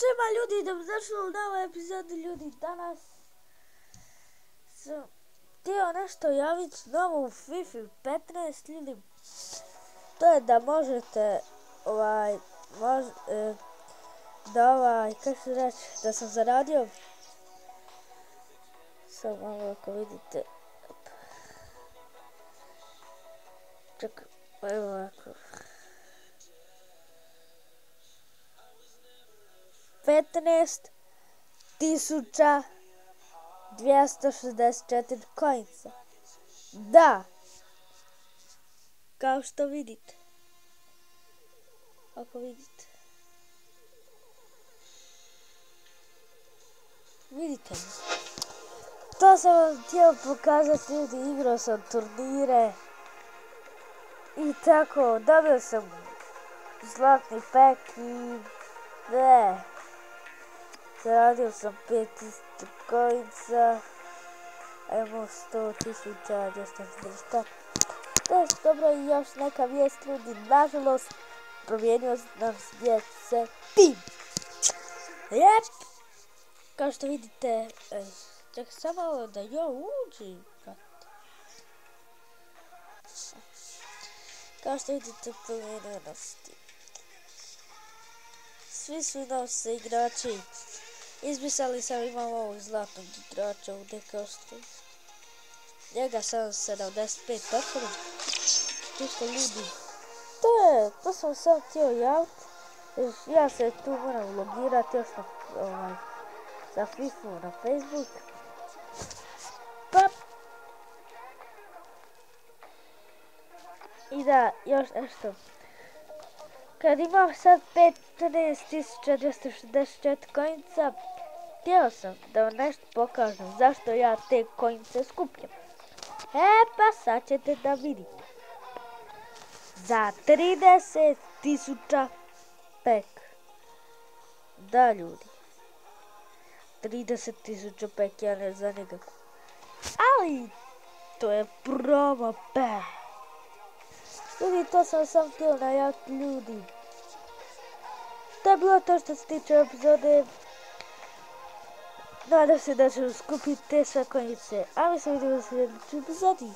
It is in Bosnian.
svima ljudi, dobrodošli u novu epizodu ljudi. Danas sam htio nešto javiti novo u FIFA 15 ljudi. To je da možete kako se reći, da sam zaradio. Sad malo ako vidite. Čekaj, evo ovako. 15.264 coinsa. Da. Kao što vidite. Ako vidite. Vidite mi. To sam vam htio pokazati ljudi. Igrao sam turnire. I tako. Dobio sam zlatni pek i... Zaradio sam 5000 coinsa, a imao 100.240. To je dobro i još neka vijest ljudi. Nažalost, promijenio nam se tim. Jep! Kao što vidite, čekaj samo da ja uđem. Kao što vidite, promijenio nam se tim. Svi su nose igrači. Izbrisali sam, imam ovog zlatnog igrača u dekostu. Njega sam 75 tako. Čisto ljudi. To sam sam htio javiti. Ja se tu moram logirati još na za FIFA na Facebook. Pa. I da, još nešto. Kad imam sad 15.264 coinsa, htio sam da vam nešto pokažem zašto ja te coinse skupljam. Pa sad ćete da vidite. Za 30.000 pek. Da ljudi. 30.000 pek, ja ne znam nikako. Ali, to je promo pek. Ljudi, to sam sam htio najaviti ljudi. To je bilo to što se tiče epizode. Nadam se da ću skupiti te sve coinse. A mi se vidimo u sljedećoj epizodi.